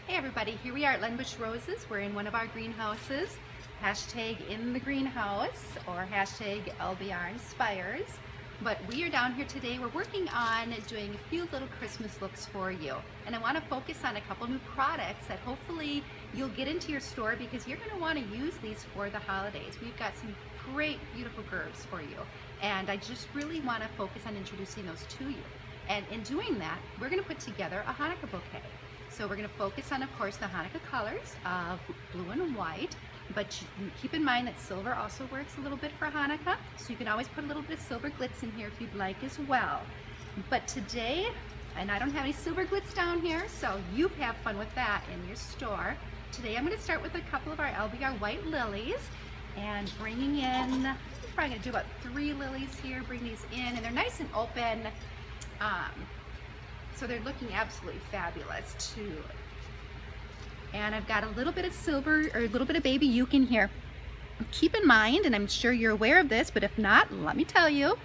Hey everybody, here we are at Lenbush Roses. We're in one of our greenhouses. Hashtag in the greenhouse or hashtag LBR Inspires. But we are down here today. We're working on doing a few little Christmas looks for you. And I want to focus on a couple new products that hopefully you'll get into your store because you're going to want to use these for the holidays. We've got some great, beautiful gerbs for you. And I just really want to focus on introducing those to you. And in doing that, we're going to put together a Hanukkah bouquet. So we're going to focus on, of course, the Hanukkah colors of blue and white, but keep in mind that silver also works a little bit for Hanukkah, so you can always put a little bit of silver glitz in here if you'd like as well. But today, and I don't have any silver glitz down here, so you have fun with that in your store. Today I'm going to start with a couple of our LBR white lilies and bringing in, I'm probably going to do about 3 lilies here, bring these in, and they're nice and open. So they're looking absolutely fabulous too. And I've got a little bit of silver, or a little bit of baby yuke in here. Keep in mind, and I'm sure you're aware of this, but if not, let me tell you,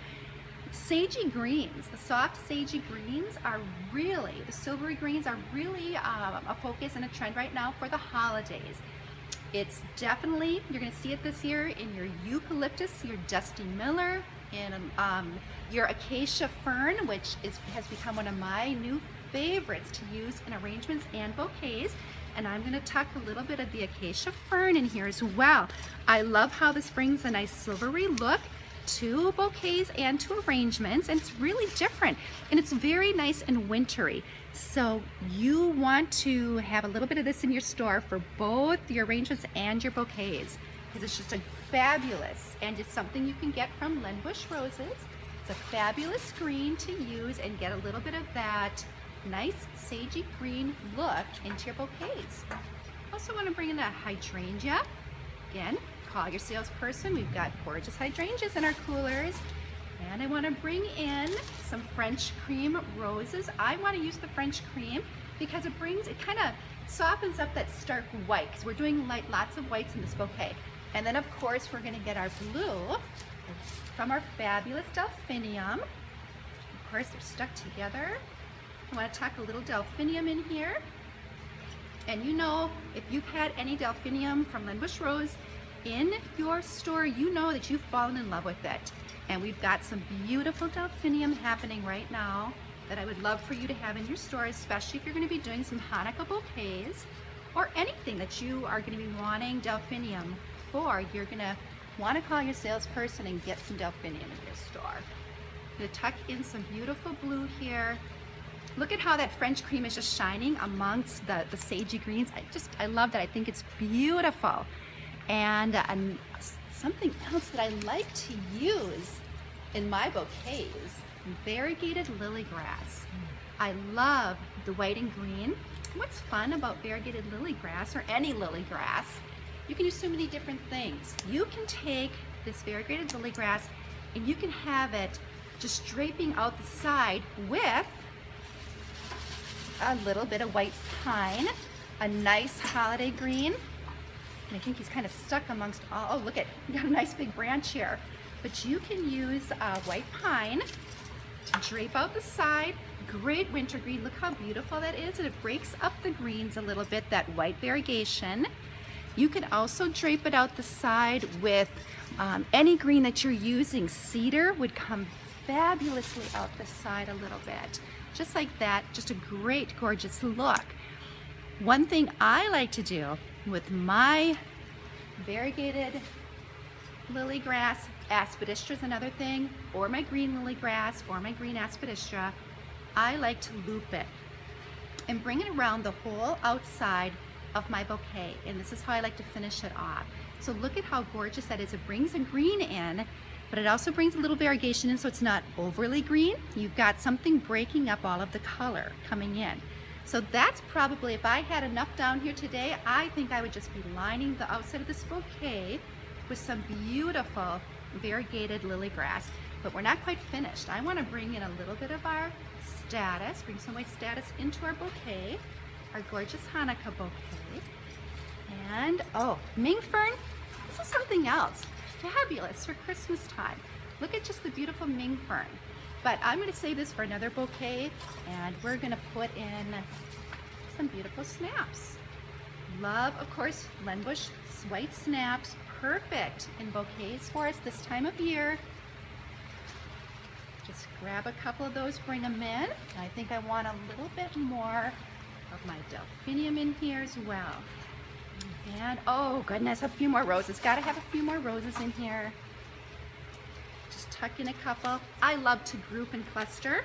sagey greens, the soft sagey greens are really, the silvery greens are really a focus and a trend right now for the holidays. It's definitely, you're going to see it this year in your eucalyptus, your Dusty Miller, in your acacia fern, which has become one of my new favorites to use in arrangements and bouquets. And I'm going to tuck a little bit of the acacia fern in here as well. I love how this brings a nice silvery look to bouquets and to arrangements, and it's really different, and it's very nice and wintry. So you want to have a little bit of this in your store for both your arrangements and your bouquets, because it's just a fabulous, and it's something you can get from Lenbush Roses. It's a fabulous green to use and get a little bit of that nice sagey green look into your bouquets. Also want to bring in a hydrangea. Again, call your salesperson. We've got gorgeous hydrangeas in our coolers. And I want to bring in some French cream roses. I want to use the French cream because it kind of softens up that stark white, because we're doing lots of whites in this bouquet. And then of course we're going to get our blue from our fabulous delphinium. Of course they're stuck together. I want to tuck a little delphinium in here. And you know, if you've had any delphinium from Lenbush Rose in your store, you know that you've fallen in love with it. And we've got some beautiful delphinium happening right now that I would love for you to have in your store, especially if you're going to be doing some Hanukkah bouquets or anything that you are going to be wanting delphinium for. You're going to want to call your salesperson and get some delphinium in your store. I'm going to tuck in some beautiful blue here. Look at how that French cream is just shining amongst the sagey greens. I love that. I think it's beautiful. And something else that I like to use in my bouquets, variegated lily grass. I love the white and green. What's fun about variegated lily grass, or any lily grass, you can use so many different things. You can take this variegated lily grass and you can have it just draping out the side with a little bit of white pine, a nice holiday green. And I think he's kind of stuck amongst all, oh look at, you got a nice big branch here. But you can use white pine to drape out the side. Great winter green, look how beautiful that is. And it breaks up the greens a little bit, that white variegation. You can also drape it out the side with any green that you're using. Cedar would come fabulously out the side a little bit. Just like that, just a great, gorgeous look. One thing I like to do with my variegated lily grass, aspidistra is another thing, or my green lily grass, or my green aspidistra, I like to loop it and bring it around the whole outside of my bouquet. And this is how I like to finish it off. So look at how gorgeous that is. It brings a green in, but it also brings a little variegation in, so it's not overly green. You've got something breaking up all of the color coming in. So that's probably, if I had enough down here today, I think I would just be lining the outside of this bouquet with some beautiful variegated lily grass. But we're not quite finished. I want to bring in a little bit of our status, bring some white status into our bouquet, our gorgeous Hanukkah bouquet. And, oh, Ming fern, this is something else. Fabulous for Christmas time. Look at just the beautiful Ming fern. But I'm going to save this for another bouquet, and we're going to put in some beautiful snaps. Love, of course, Lenbush white snaps, perfect in bouquets for us this time of year. Just grab a couple of those, bring them in. I think I want a little bit more of my delphinium in here as well. And oh goodness, a few more roses. Gotta have a few more roses in here. Just tuck in a couple. I love to group and cluster.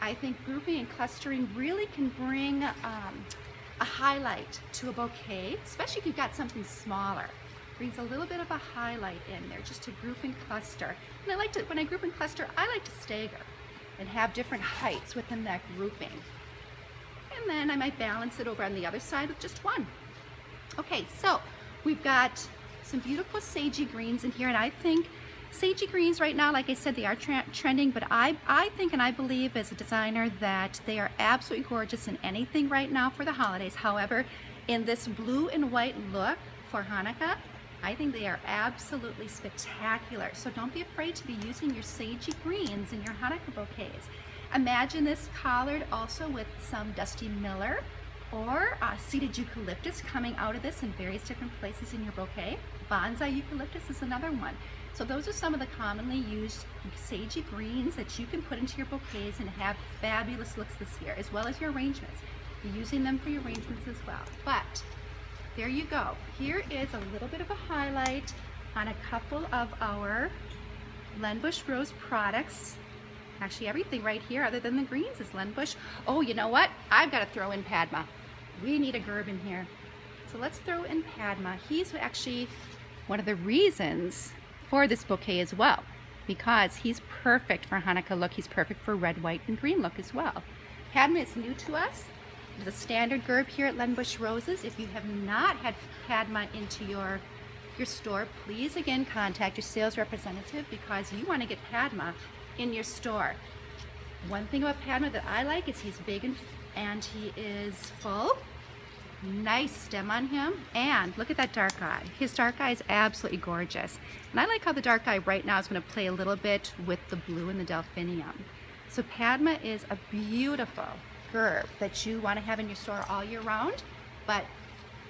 I think grouping and clustering really can bring a highlight to a bouquet, especially if you've got something smaller. Brings a little bit of a highlight in there just to group and cluster. And I like to, when I group and cluster, I like to stagger and have different heights within that grouping. And then I might balance it over on the other side with just one. Okay, so we've got some beautiful sagey greens in here, and I think sagey greens right now, like I said, they are trending, but I think and I believe as a designer that they are absolutely gorgeous in anything right now for the holidays. However, in this blue and white look for Hanukkah, I think they are absolutely spectacular. So don't be afraid to be using your sagey greens in your Hanukkah bouquets. Imagine this collared also with some dusty miller or seeded eucalyptus coming out of this in various different places in your bouquet. Bonsai eucalyptus is another one. So those are some of the commonly used sagey greens that you can put into your bouquets and have fabulous looks this year, as well as your arrangements. You're using them for your arrangements as well. But there you go. Here is a little bit of a highlight on a couple of our Lenbush Rose products. Actually, everything right here other than the greens is Lenbush. Oh, you know what? I've got to throw in Padma. We need a gerb in here. So let's throw in Padma. He's actually one of the reasons for this bouquet as well, because he's perfect for Hanukkah look. He's perfect for red, white, and green look as well. Padma is new to us. It's a standard gerb here at Lenbush Roses. If you have not had Padma into your store, please again contact your sales representative because you want to get Padma in your store. One thing about Padma that I like is he's big and he is full. Nice stem on him, and look at that dark eye. His dark eye is absolutely gorgeous. And I like how the dark eye right now is going to play a little bit with the blue and the delphinium. So Padma is a beautiful gerb that you want to have in your store all year round, but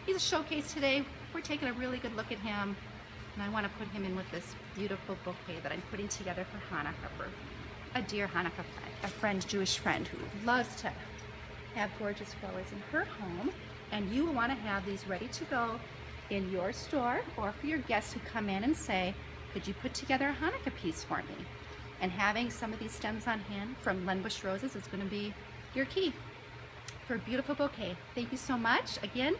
he's a showcase today. We're taking a really good look at him, and I want to put him in with this beautiful bouquet that I'm putting together for Hanukkah for a dear Hanukkah friend, Jewish friend who loves to have gorgeous flowers in her home. And you want to have these ready to go in your store or for your guests who come in and say, could you put together a Hanukkah piece for me? And having some of these stems on hand from Lenbush Roses is going to be your key for a beautiful bouquet. Thank you so much. Again,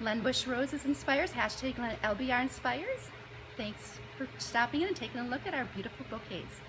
Lenbush Roses Inspires, #LBR Inspires. Thanks for stopping in and taking a look at our beautiful bouquets.